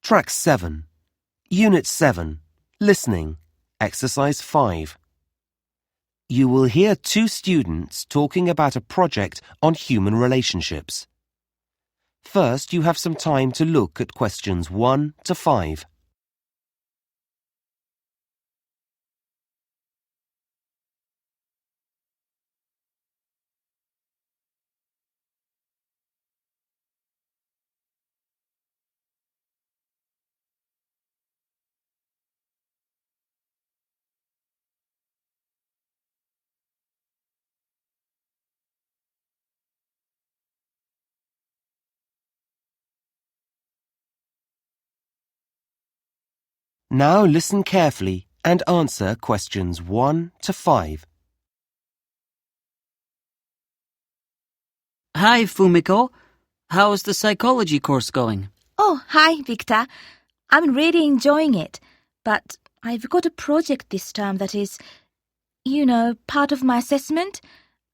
Track 7. Unit 7. Listening. Exercise 5. You will hear two students talking about a project on human relationships. First, you have some time to look at questions 1 to 5. Now listen carefully and answer questions 1 to 5. Hi, Fumiko. How's the psychology course going? Oh, hi, Victor. I'm really enjoying it, but I've got a project this term that is, part of my assessment,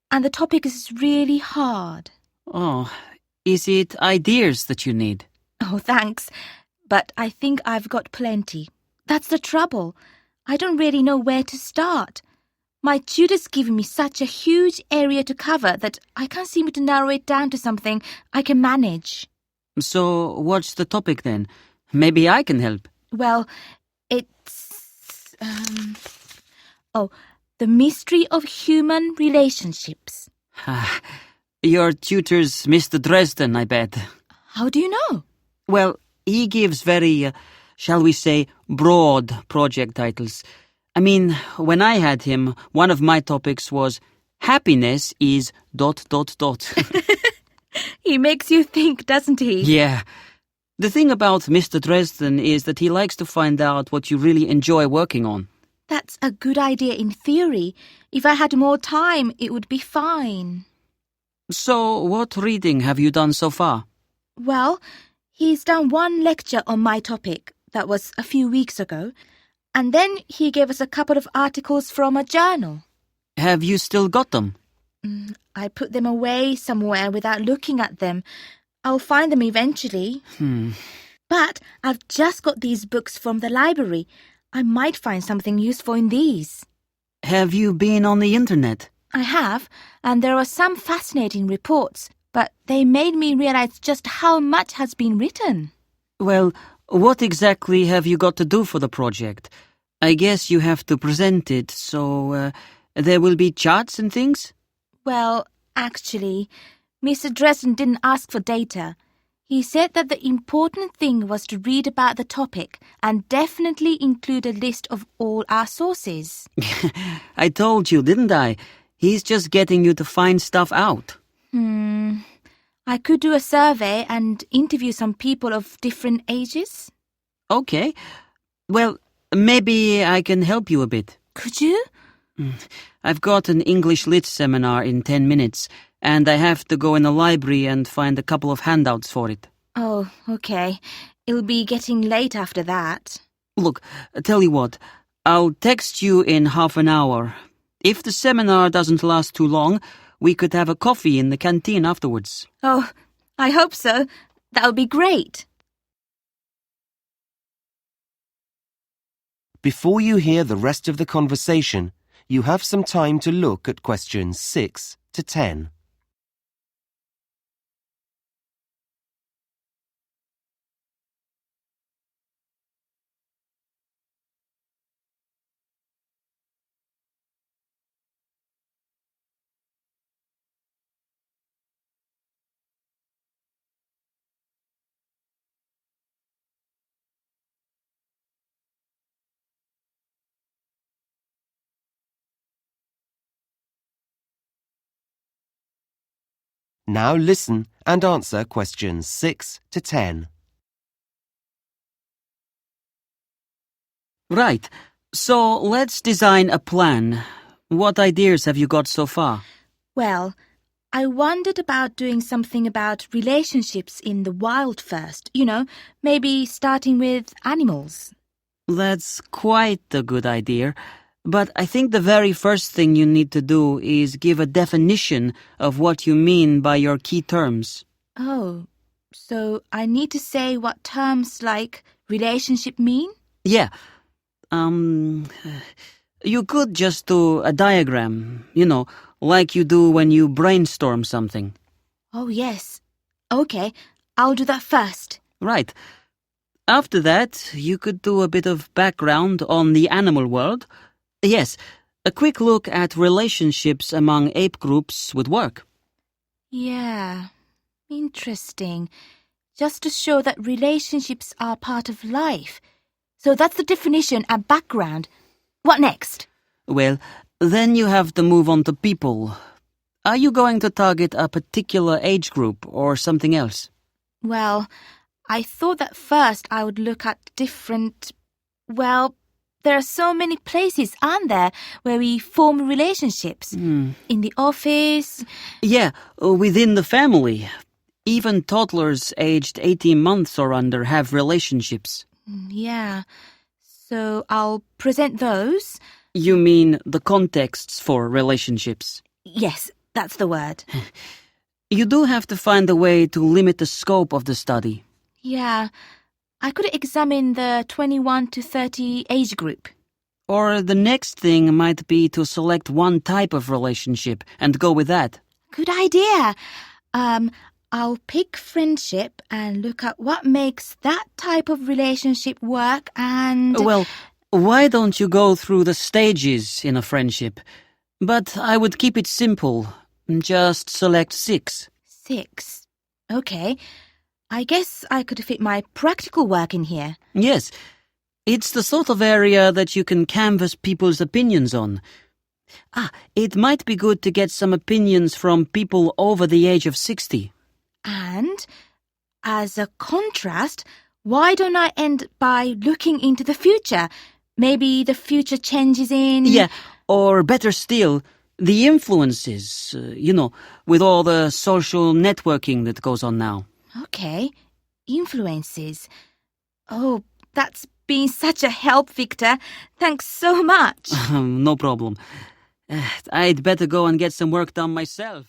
and the topic is really hard. Oh, is it ideas that you need? Oh, thanks, but I think I've got plenty. That's the trouble. I don't really know where to start. My tutor's given me such a huge area to cover that I can't seem to narrow it down to something I can manage. So, what's the topic then? Maybe I can help. Well, it's... the mystery of human relationships. Your tutor's Mr. Dresden, I bet. How do you know? Well, he gives very, shall we say, broad project titles. I mean, when I had him, one of my topics was happiness is ... He makes you think, doesn't he? Yeah. The thing about Mr. Dresden is that he likes to find out what you really enjoy working on. That's a good idea in theory. If I had more time, it would be fine. So, what reading have you done so far? Well, he's done one lecture on my topic. That was a few weeks ago. And then he gave us a couple of articles from a journal. Have you still got them? I put them away somewhere without looking at them. I'll find them eventually. But I've just got these books from the library. I might find something useful in these. Have you been on the internet? I have, and there are some fascinating reports, but they made me realize just how much has been written. Well, what exactly have you got to do for the project? I guess you have to present it, so there will be charts and things? Well, actually, Mr. Dresden didn't ask for data. He said that the important thing was to read about the topic and definitely include a list of all our sources. I told you, didn't I? He's just getting you to find stuff out. I could do a survey and interview some people of different ages. Okay. Well, maybe I can help you a bit. Could you? I've got an English Lit seminar in 10 minutes, and I have to go in the library and find a couple of handouts for it. Oh, okay. It'll be getting late after that. Look, tell you what, I'll text you in half an hour. If the seminar doesn't last too long, we could have a coffee in the canteen afterwards. Oh, I hope so. That would be great. Before you hear the rest of the conversation, you have some time to look at questions 6 to 10. Now listen and answer questions 6 to 10. Right. So let's design a plan. What ideas have you got so far? Well, I wondered about doing something about relationships in the wild first. Maybe starting with animals. That's quite a good idea. But I think the very first thing you need to do is give a definition of what you mean by your key terms. Oh, so I need to say what terms like relationship mean? Yeah. You could just do a diagram, like you do when you brainstorm something. Oh, yes. Okay, I'll do that first. Right. After that, you could do a bit of background on the animal world. Yes, a quick look at relationships among ape groups would work. Yeah, interesting. Just to show that relationships are part of life. So that's the definition and background. What next? Well, then you have to move on to people. Are you going to target a particular age group or something else? Well, I thought that first I would look at different... Well, there are so many places, aren't there, where we form relationships? In the office... Yeah, within the family. Even toddlers aged 18 months or under have relationships. Yeah. So I'll present those. You mean the contexts for relationships? Yes, that's the word. You do have to find a way to limit the scope of the study. Yeah. I could examine the 21 to 30 age group. Or the next thing might be to select one type of relationship and go with that. Good idea. I'll pick friendship and look at what makes that type of relationship work and... Well, why don't you go through the stages in a friendship? But I would keep it simple. Just select 6. 6. Okay. I guess I could fit my practical work in here. Yes. It's the sort of area that you can canvass people's opinions on. It might be good to get some opinions from people over the age of 60. And, as a contrast, why don't I end by looking into the future? Maybe the future changes in... Yeah, or better still, the influences, with all the social networking that goes on now. Okay, influences. Oh, that's been such a help, Victor. Thanks so much. No problem. I'd better go and get some work done myself.